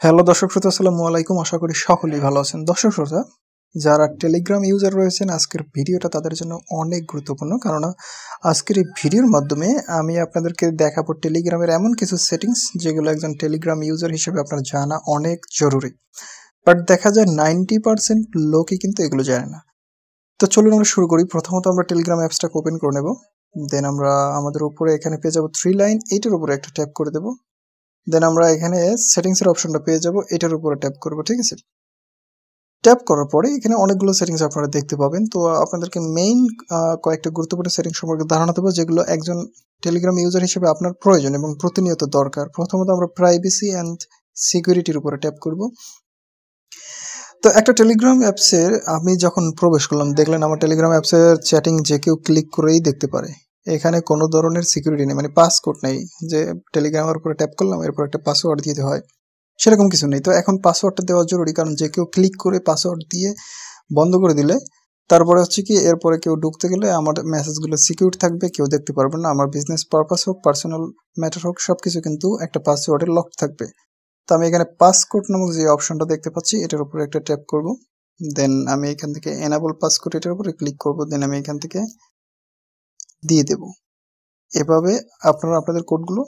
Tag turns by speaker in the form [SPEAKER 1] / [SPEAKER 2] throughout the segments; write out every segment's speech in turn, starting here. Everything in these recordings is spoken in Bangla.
[SPEAKER 1] হ্যালো দর্শক শ্রোতা, আসসালামু আলাইকুম। আশা করি সকলেই ভালো আছেন। দর্শক শ্রোতা, যারা টেলিগ্রাম ইউজার রয়েছেন, আজকের ভিডিওটা তাদের জন্য অনেক গুরুত্বপূর্ণ। কারণ আজকের এই ভিডিওর মাধ্যমে আমি আপনাদেরকে দেখাবো টেলিগ্রামের এমন কিছু সেটিংস যেগুলো একজন টেলিগ্রাম ইউজার হিসেবে আপনার জানা অনেক জরুরি। বাট দেখা যায় 90% লোকই কিন্তু এগুলো জানে না। তো চলুন আমরা শুরু করি। প্রথমত আমরা টেলিগ্রাম অ্যাপসটাকে ওপেন করে নেব। দেন আমরা আমাদের উপরে এখানে পেয়ে যাবো 3 লাইন, এইটার উপরে একটা ট্যাপ করে দেবো। দেন আমরা এখানে সেটিংস এর অপশনটা পেয়ে যাব, এটার উপরে ট্যাপ করব। ঠিক আছে, ট্যাপ করার পরে এখানে অনেকগুলো সেটিংস আপনারা দেখতে পাবেন। তো আপনাদেরকে মেইন কয়েকটা গুরুত্বপূর্ণ সেটিংস সম্পর্কে ধারণা দেবো, যেগুলো একজন টেলিগ্রাম ইউজার হিসেবে আপনার প্রয়োজন এবং প্রতিনিয়ত দরকার। প্রথমত আমরা প্রাইভেসি অ্যান্ড সিকিউরিটির উপরে ট্যাপ করব। তো একটা টেলিগ্রাম অ্যাপসের আমি যখন প্রবেশ করলাম, দেখলেন আমার টেলিগ্রাম অ্যাপসের চ্যাটিং যে কেউ ক্লিক করেই দেখতে পারে। এখানে কোনো ধরনের সিকিউরিটি নেই, মানে পাসকোড নেই যে টেলিগ্রামের উপরে ট্যাপ করলাম এরপর একটা পাসওয়ার্ড দিতে হয়, সেরকম কিছু নেই। তো এখন পাসওয়ার্ডটা দেওয়া জরুরি, কারণ যে কেউ ক্লিক করে পাসওয়ার্ড দিয়ে বন্ধ করে দিলে তারপরে হচ্ছে কি এরপরে কেউ ঢুকতে গেলে আমার মেসেজগুলো সিকিউর থাকবে, কেউ দেখতে পারবে না। আমার বিজনেস পারপাস হোক, পার্সোনাল ম্যাটার হোক, সবকিছু কিন্তু একটা পাসওয়ার্ডে লক থাকবে। তো আমি এখানে পাসকোড নামক যে অপশনটা দেখতে পাচ্ছি এটার উপরে একটা ট্যাপ করব। দেন আমি এখান থেকে এনাবল পাসকোড এটার উপরে ক্লিক করব। দেন আমি এখান থেকে দিয়ে দেব। এভাবে আপনারা আপনাদের কোডগুলো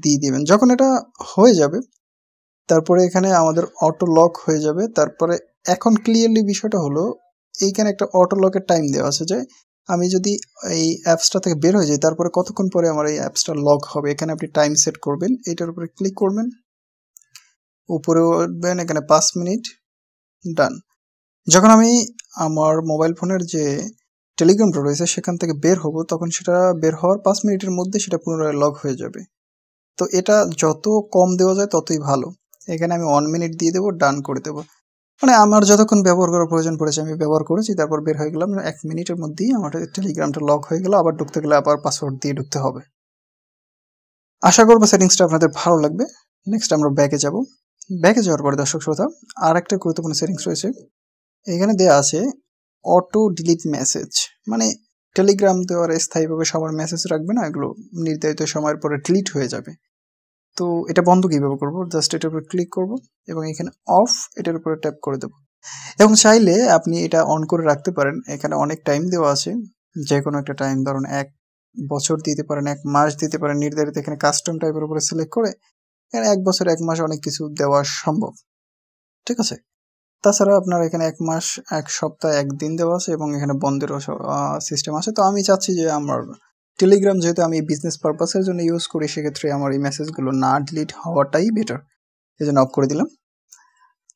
[SPEAKER 1] দিয়ে দিবেন। যখন এটা হয়ে যাবে তারপরে এখানে আমাদের অটো লক হয়ে যাবে। তারপরে এখন ক্লিয়ারলি বিষয়টা হলো, এইখানে একটা অটো লকের টাইম দেওয়া আছে যে আমি যদি এই অ্যাপসটা থেকে বের হয়ে যাই তারপরে কতক্ষণ পরে আমার এই অ্যাপসটা লক হবে। এখানে আপনি টাইম সেট করবেন, এটার উপরে ক্লিক করবেন, উপরে উঠবেন, এখানে 5 মিনিট, ডান। যখন আমি আমার মোবাইল ফোনের যে টেলিগ্রামটা রয়েছে সেখান থেকে বের হব, তখন সেটা বের হওয়ার 5 মিনিটের মধ্যে সেটা পুনরায় লক হয়ে যাবে। তো এটা যত কম দেওয়া যায় ততই ভালো। এখানে আমি 1 মিনিট দিয়ে দেবো, ডান করে দেবো। মানে আমার যতক্ষণ ব্যবহার করার প্রয়োজন পড়েছে আমি ব্যবহার করেছি, তারপর বের হয়ে গেলাম। 1 মিনিটের মধ্যেই আমার টেলিগ্রামটা লক হয়ে গেল। আবার ঢুকতে গেলে আবার পাসওয়ার্ড দিয়ে ঢুকতে হবে। আশা করবো সেটিংসটা আপনাদের ভালো লাগবে। নেক্সট আমরা ব্যাকে যাব। ব্যাকে যাওয়ার পরে দর্শক শ্রোতা, আর একটা গুরুত্বপূর্ণ সেটিংস রয়েছে। এখানে দেয়া আছে অটো ডিলিট মেসেজ, মানে টেলিগ্রাম তো আর স্থায়ীভাবে সবার মেসেজ রাখবে না, এগুলো নির্ধারিত সময়ের পরে ডিলিট হয়ে যাবে। তো এটা বন্ধ কিভাবে করবো, জাস্ট এটার উপরে ক্লিক করব এবং এখানে অফ এটার উপরে ট্যাপ করে দেবো। এবং চাইলে আপনি এটা অন করে রাখতে পারেন। এখানে অনেক টাইম দেওয়া আছে, যে কোনো একটা টাইম, ধরুন 1 বছর দিতে পারেন, 1 মাস দিতে পারেন নির্ধারিত। এখানে কাস্টম টাইপের উপরে সিলেক্ট করে এখানে 1 বছর, 1 মাস অনেক কিছু দেওয়া সম্ভব। ঠিক আছে, তাছাড়া আপনার এখানে 1 মাস, 1 সপ্তাহ, 1 দিন দেওয়া আছে এবং এখানে বন্ধেরও সিস্টেম আছে। তো আমি চাচ্ছি যে আমার টেলিগ্রাম যেহেতু আমি বিজনেস পারপাসের জন্য ইউজ করি, সেক্ষেত্রে আমার এই মেসেজগুলো না ডিলিট হওয়াটাই বেটার, এই জন্য অফ করে দিলাম।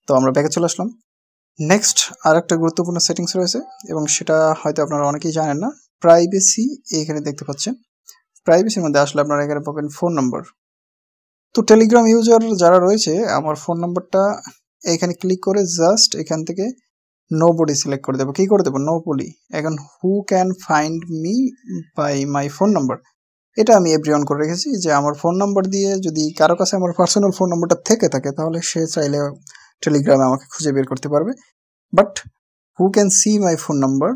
[SPEAKER 1] তো আমরা ব্যাকে চলে আসলাম। নেক্সট আর একটা গুরুত্বপূর্ণ সেটিংস রয়েছে এবং সেটা হয়তো আপনারা অনেকেই জানেন না, প্রাইভেসি। এখানে দেখতে পাচ্ছেন প্রাইভেসির মধ্যে আসলে আপনারা এখানে পাবেন ফোন নাম্বার। তো টেলিগ্রাম ইউজার যারা রয়েছে, আমার ফোন নাম্বারটা এখানে ক্লিক করে জাস্ট এখান থেকে নোবডি সিলেক্ট করে দেবো। কি করে দেবো? নোবডি। এখন who can find me by my phone number, এটা আমি এভরিওয়ান করে রেখেছি, যে আমার ফোন নাম্বার দিয়ে যদি কারো কাছে আমার পার্সোনাল ফোন নাম্বারটা থেকে থাকে তাহলে সে চাইলে টেলিগ্রামে আমাকে খুঁজে বের করতে পারবে। But who can see my phone number,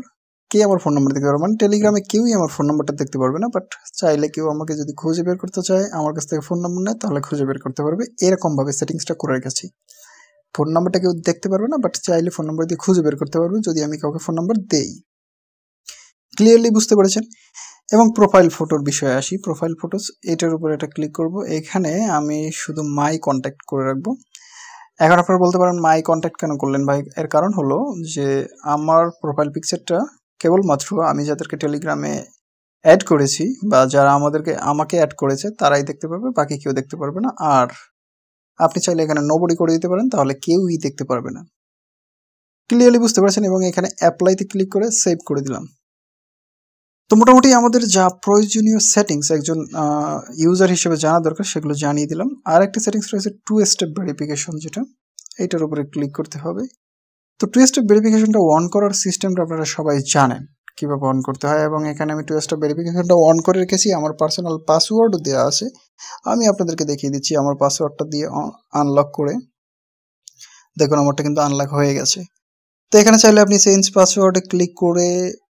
[SPEAKER 1] কে আমার ফোন নাম্বার দেখতে পারবে, মানে টেলিগ্রামে কেউই আমার ফোন নাম্বারটা দেখতে পারবে না। বাট চাইলে কেউ আমাকে যদি খুঁজে বের করতে চায়, আমার কাছ থেকে ফোন নাম্বার নেয়, তাহলে খুঁজে বের করতে পারবে। এরকমভাবে সেটিংসটা করে রেখেছি। ফোন নাম্বারটা কেউ দেখতে পারবে না, বাট চাইলে ফোন নাম্বার দিয়ে খুঁজে বের করতে পারবে যদি আমি কাউকে ফোন নাম্বার দেই। ক্লিয়ারলি বুঝতে পেরেছেন? এবং প্রোফাইল ফটোর বিষয়ে আসি। প্রোফাইল ফটোস, এটার উপরে একটা ক্লিক করব। এখানে আমি শুধু মাই কন্ট্যাক্ট করে রাখবো। এখন আপনারা বলতে পারেন মাই কন্ট্যাক্ট কেন করলেন ভাই? এর কারণ হলো যে আমার প্রোফাইল পিকচারটা কেবলমাত্র আমি যাদেরকে টেলিগ্রামে অ্যাড করেছি বা যারা আমাকে অ্যাড করেছে তারাই দেখতে পারবে, বাকি কেউ দেখতে পারবে না। আর আপনি চাইলে এখানে নোবডি করে দিতে পারেন, তাহলে কেউই দেখতে পারবে না। ক্লিয়ারলি বুঝতে পারছেন? এবং এখানে অ্যাপ্লাইতে ক্লিক করে সেভ করে দিলাম। তো মোটামুটি আমাদের যা প্রয়োজনীয় সেটিংস একজন ইউজার হিসেবে জানা দরকার সেগুলো জানিয়ে দিলাম। আর একটা সেটিংস রয়েছে 2 স্টেপ ভেরিফিকেশন, যেটা এইটার উপরে ক্লিক করতে হবে। তো 2 স্টেপ ভেরিফিকেশনটা অন করার সিস্টেমটা আপনারা সবাই জানেন কিভাবে অন করতে হয়, এবং এখানে আমি 2 স্টেপ ভেরিফিকেশনটা অন করে রেখেছি। আমার পার্সোনাল পাসওয়ার্ডও দেওয়া আছে, আমি আপনাদেরকে দেখিয়ে দিচ্ছি। আমার পাসওয়ার্ডটা দিয়ে আনলক করে দেখুন আমারটা কিন্তু আনলক হয়ে গেছে। তো এখানে চাইলে আপনি চেঞ্জ পাসওয়ার্ডে ক্লিক করে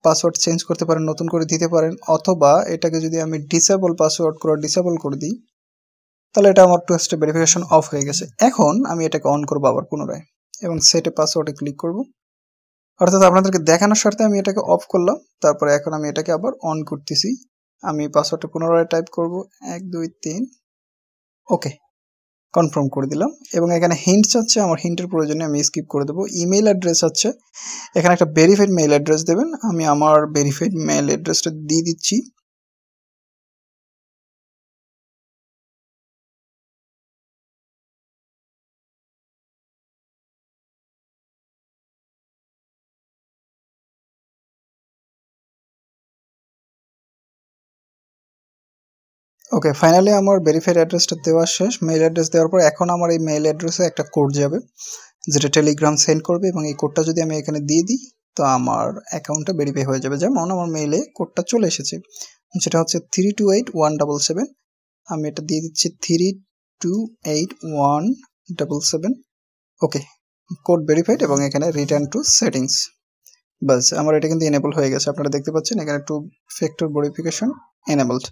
[SPEAKER 1] পাসওয়ার্ড চেঞ্জ করতে পারেন, নতুন করে দিতে পারেন, অথবা এটাকে যদি আমি ডিসেবল পাসওয়ার্ড করে ডিসেবল করে দিই তাহলে এটা আমার 2 স্টেপ ভেরিফিকেশন অফ হয়ে গেছে। এখন আমি এটাকে অন করবো আবার পুনরায় এবং সেটে পাসওয়ার্ডে ক্লিক করব। অর্থাৎ আপনাদেরকে দেখানোর স্বার্থে আমি এটাকে অফ করলাম, তারপরে এখন আমি এটাকে আবার অন করতেছি। আমি পাসওয়ার্ডটা পুনরায় টাইপ করব 1 2 3, ওকে কনফার্ম করে দিলাম। এবং এখানে হিন্ট চাচ্ছে, আমার হিন্টের প্রয়োজনে আমি স্কিপ করে দেবো। ইমেল অ্যাড্রেস আছে, এখানে একটা ভেরিফাইড মেইল অ্যাড্রেস দেবেন। আমি আমার ভেরিফাইড মেইল অ্যাড্রেসটা দিয়ে দিচ্ছি। ওকে, ফাইনালি আমার ভেরিফাইড অ্যাড্রেসটা দেওয়া শেষ। মেইল অ্যাড্রেস দেওয়ার পর এখন আমার এই মেইল অ্যাড্রেসে একটা কোড যাবে, যেটা টেলিগ্রাম সেন্ড করবে, এবং এই কোডটা যদি আমি এখানে দিয়ে দিই তো আমার অ্যাকাউন্টটা ভেরিফাই হয়ে যাবে। যেমন আমার মেইলে কোডটা চলে এসেছে, যেটা হচ্ছে 328177। আমি এটা দিয়ে দিচ্ছি 328177। ওকে, কোড ভেরিফাইড এবং এখানে রিটার্ন টু সেটিংস। বাস, আমার এটা কিন্তু এনেবল হয়ে গেছে। আপনারা দেখতে পাচ্ছেন এখানে 2 ফ্যাক্টর ভেরিফিকেশন এনেবলড।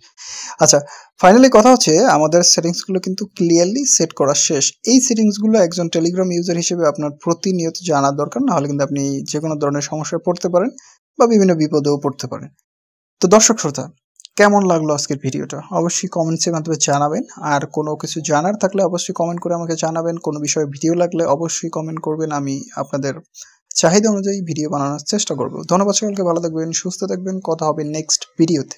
[SPEAKER 1] আচ্ছা, ফাইনালি কথা হচ্ছে আমাদের সেটিংসগুলো কিন্তু ক্লিয়ারলি সেট করা শেষ। এই সেটিংসগুলো একজন টেলিগ্রাম ইউজার হিসেবে আপনার প্রতিনিয়ত জানা দরকার, না হলে কিন্তু আপনি যে কোনো ধরনের সমস্যায় পড়তে পারেন বা বিভিন্ন বিপদেও পড়তে পারেন। তো দর্শক শ্রোতা, কেমন লাগলো আজকের ভিডিওটা অবশ্যই কমেন্টসের মাধ্যমে জানাবেন। আর কোনো কিছু জানার থাকলে অবশ্যই কমেন্ট করে আমাকে জানাবেন। কোনো বিষয়ে ভিডিও লাগলে অবশ্যই কমেন্ট করবেন, আমি আপনাদের চাহিদা অনুযায়ী ভিডিও বানানোর চেষ্টা করব। ধন্যবাদ সকলকে, ভালো থাকবেন, সুস্থ থাকবেন, কথা হবে নেক্সট ভিডিওতে।